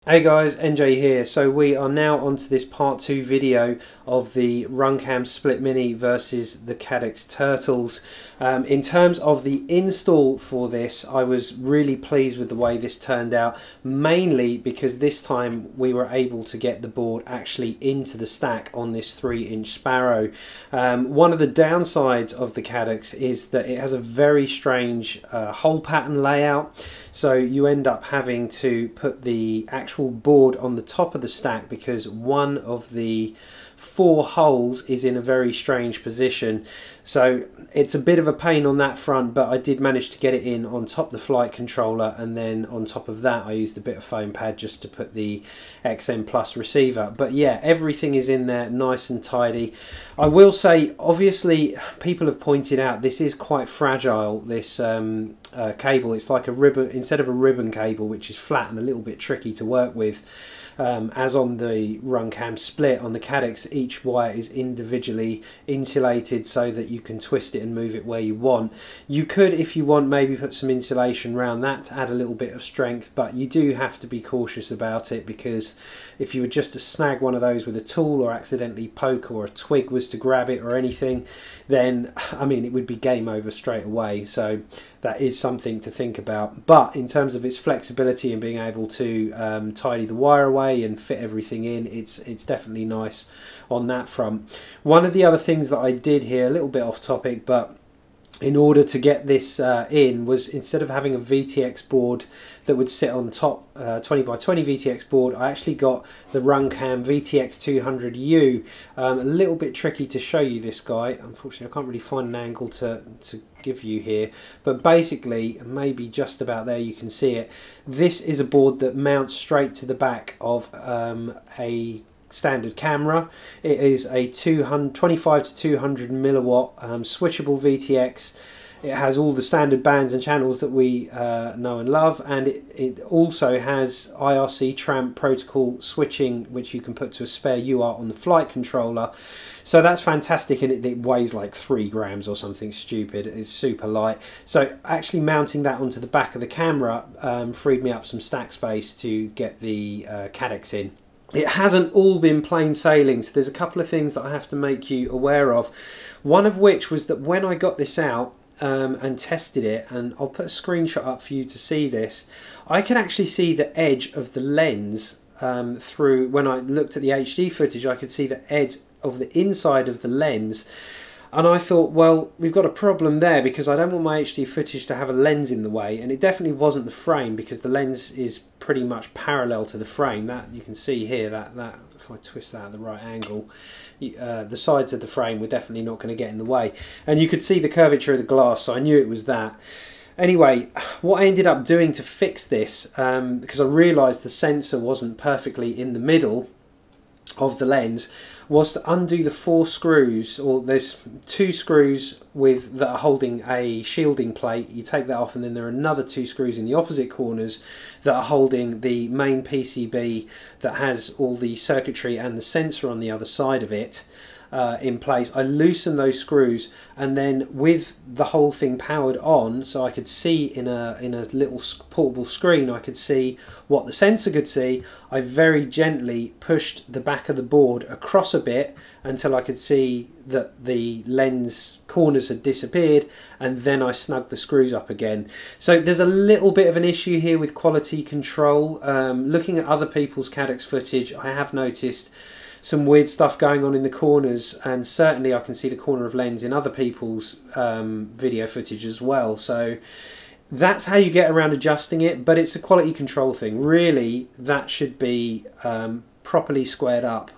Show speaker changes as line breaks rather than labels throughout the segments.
Hey guys, NJ here. So we are now onto this part 2 video of the Runcam Split Mini versus the Caddx Turtles. In terms of the install for this, I was really pleased with the way this turned out, mainly because this time we were able to get the board actually into the stack on this 3-inch Sparrow. One of the downsides of the Caddx is that it has a very strange hole pattern layout, so you end up having to put the actual board on the top of the stack because one of the 4 holes is in a very strange position. So it's a bit of a pain on that front, but I did manage to get it in on top of the flight controller, and then on top of that I used a bit of foam pad just to put the XM Plus receiver. But yeah, everything is in there nice and tidy. I will say, obviously people have pointed out this is quite fragile, this cable. It's like a ribbon instead of a ribbon cable, which is flat and a little bit tricky to work with. As on the Runcam Split, on the Caddx each wire is individually insulated so that you can twist it and move it where you want. You could, if you want, maybe put some insulation around that to add a little bit of strength, but you do have to be cautious about it, because if you were just to snag one of those with a tool or accidentally poke, or a twig was to grab it or anything, then I mean it would be game over straight away. So that is something to think about. But in terms of its flexibility and being able to tidy the wire away and fit everything in, it's definitely nice on that front. One of the other things that I did here, a little bit off topic, but in order to get this in, was instead of having a VTX board that would sit on top, 20x20 VTX board, I actually got the Runcam VTX 200U. A little bit tricky to show you this guy, unfortunately I can't really find an angle to give you here, but basically, maybe just about there you can see it. This is a board that mounts straight to the back of a standard camera. It is a 25 to 200 milliwatt switchable VTX. It has all the standard bands and channels that we know and love, and it also has IRC tramp protocol switching, which you can put to a spare UART on the flight controller. So that's fantastic, and it weighs like 3 grams or something stupid. It's super light. So actually mounting that onto the back of the camera freed me up some stack space to get the Caddx in. It hasn't all been plain sailing, so there's a couple of things that I have to make you aware of. One of which was that when I got this out and tested it, and I'll put a screenshot up for you to see this, I can actually see the edge of the lens through. When I looked at the HD footage, I could see the edge of the inside of the lens. And I thought, well, we've got a problem there, because I don't want my HD footage to have a lens in the way. And it definitely wasn't the frame, because the lens is pretty much parallel to the frame. That you can see here, that if I twist that at the right angle, the sides of the frame were definitely not going to get in the way. And you could see the curvature of the glass, so I knew it was that. Anyway, what I ended up doing to fix this, because I realised the sensor wasn't perfectly in the middle of the lens, was to undo the 4 screws, or there's 2 screws that are holding a shielding plate. You take that off, and then there are another 2 screws in the opposite corners that are holding the main PCB that has all the circuitry and the sensor on the other side of it in place. I loosened those screws, and then with the whole thing powered on, so I could see in a little portable screen, I could see what the sensor could see. I very gently pushed the back of the board across a bit until I could see that the lens corners had disappeared, and then I snugged the screws up again. So there's a little bit of an issue here with quality control. Looking at other people's Caddx footage, I have noticed some weird stuff going on in the corners, and certainly I can see the corner of lens in other people's video footage as well. So that's how you get around adjusting it, but it's a quality control thing. Really, that should be properly squared up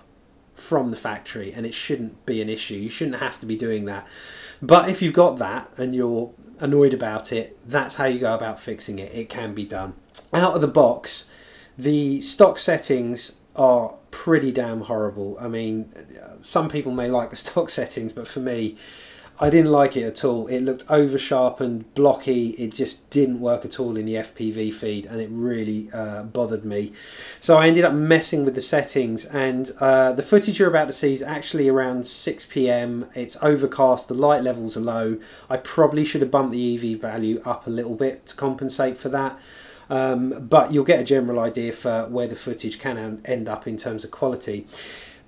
from the factory, and it shouldn't be an issue. You shouldn't have to be doing that. But if you've got that and you're annoyed about it, that's how you go about fixing it. It can be done. Out of the box, the stock settings are pretty damn horrible. I mean, some people may like the stock settings, but for me, I didn't like it at all. It looked over sharpened, blocky. It just didn't work at all in the FPV feed, and it really bothered me. So I ended up messing with the settings, and the footage you're about to see is actually around 6 PM. It's overcast, the light levels are low. I probably should have bumped the EV value up a little bit to compensate for that. but you'll get a general idea for where the footage can end up in terms of quality.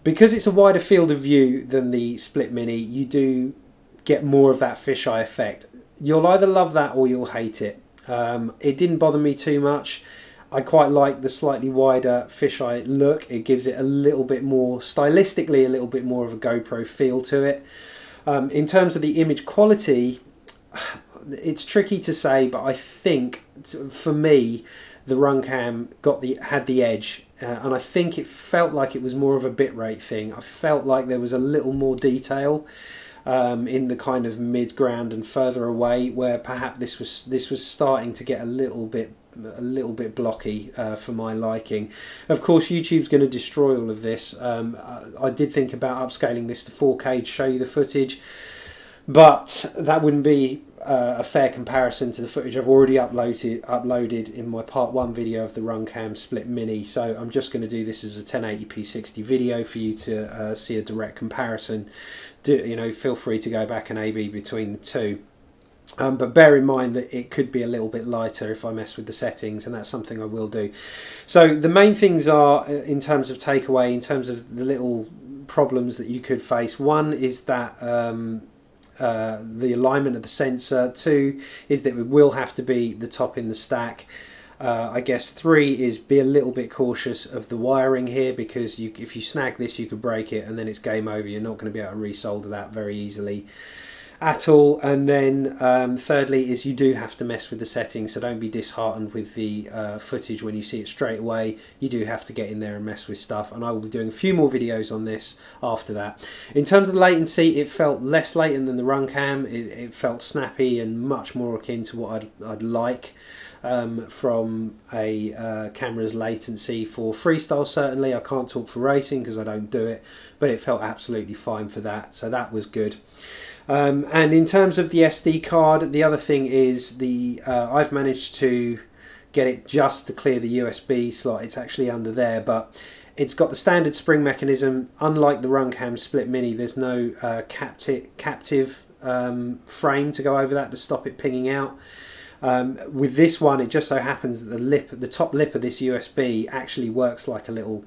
Because it's a wider field of view than the Split Mini, you do get more of that fisheye effect. You'll either love that or you'll hate it. It didn't bother me too much. I quite like the slightly wider fisheye look. It gives it a little bit more, stylistically, a little bit more of a GoPro feel to it. In terms of the image quality, it's tricky to say, but I think for me the Runcam had the edge, and I think it felt like it was more of a bitrate thing. I felt like there was a little more detail in the kind of mid-ground and further away, where perhaps this was starting to get a little bit blocky for my liking. Of course, YouTube's going to destroy all of this. I did think about upscaling this to 4K to show you the footage, but that wouldn't be a fair comparison to the footage I've already uploaded in my part 1 video of the Runcam Split Mini. So I'm just going to do this as a 1080p 60 video for you to see a direct comparison. Feel free to go back and A/B between the two. But bear in mind that it could be a little bit lighter if I mess with the settings, and that's something I will do. So the main things are, in terms of takeaway, in terms of the little problems that you could face. One is that the alignment of the sensor. 2 is that it will have to be the top in the stack. I guess 3 is be a little bit cautious of the wiring here, because if you snag this you could break it and then it's game over. You're not going to be able to resolder that very easily at all. And then thirdly is you do have to mess with the settings, so don't be disheartened with the footage when you see it straight away. You do have to get in there and mess with stuff, and I will be doing a few more videos on this after that. In terms of the latency, it felt less latent than the Runcam. It felt snappy and much more akin to what I'd like from a camera's latency for freestyle. Certainly I can't talk for racing because I don't do it, but it felt absolutely fine for that, so that was good. And in terms of the SD card, the other thing is I've managed to get it just to clear the USB slot. It's actually under there, but it's got the standard spring mechanism. Unlike the Runcam Split Mini, there's no captive frame to go over that to stop it pinging out. With this one, it just so happens that the top lip of this USB actually works like a little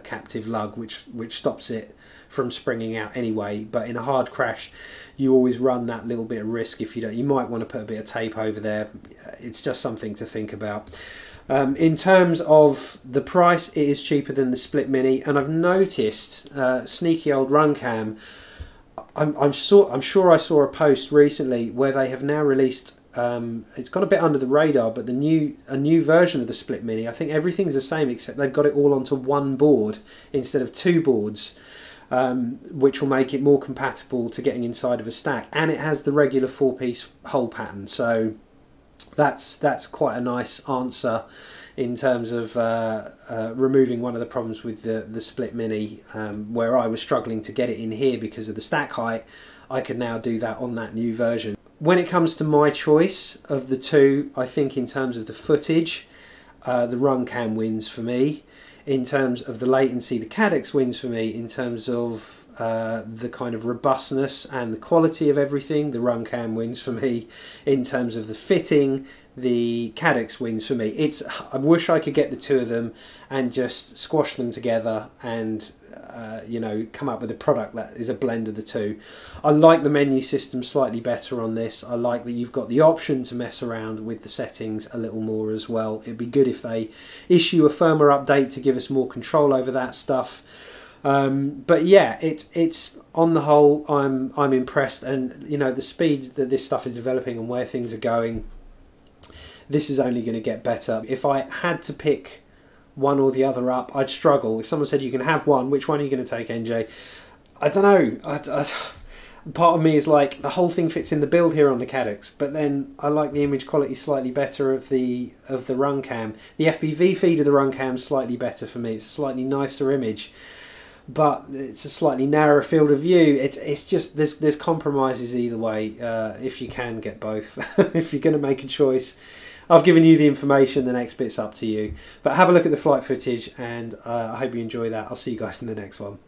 captive lug, which stops it from springing out anyway. But in a hard crash, you always run that little bit of risk. If you don't, you might want to put a bit of tape over there. It's just something to think about. In terms of the price, it is cheaper than the Split Mini, and I've noticed sneaky old Runcam. I'm sure I saw a post recently where they have now released. It's gone a bit under the radar, but a new version of the Split Mini. I think everything's the same except they've got it all onto one board instead of 2 boards, which will make it more compatible to getting inside of a stack, and it has the regular 4-piece hole pattern. So that's quite a nice answer in terms of removing one of the problems with the Split Mini, where I was struggling to get it in here because of the stack height. I could now do that on that new version. When it comes to my choice of the two, I think in terms of the footage, the Runcam wins for me. In terms of the latency, the Caddx wins for me. In terms of the kind of robustness and the quality of everything, the Runcam wins for me. In terms of the fitting, the Caddx wins for me. I wish I could get the two of them and just squash them together and come up with a product that is a blend of the two. I like the menu system slightly better on this. I like that you've got the option to mess around with the settings a little more as well. It'd be good if they issue a firmware update to give us more control over that stuff. But yeah, it's on the whole, I'm impressed, and the speed that this stuff is developing and where things are going, this is only going to get better. If I had to pick one or the other up, I'd struggle. If someone said you can have one, which one are you going to take, NJ? I don't know. Part of me is like, the whole thing fits in the build here on the Caddx, but then I like the image quality slightly better of the Runcam. The FPV feed of the Runcam is slightly better for me. It's a slightly nicer image, but it's a slightly narrower field of view. It's just there's compromises either way. If you can get both, if you're going to make a choice. I've given you the information, the next bit's up to you. But have a look at the flight footage, and I hope you enjoy that. I'll see you guys in the next one.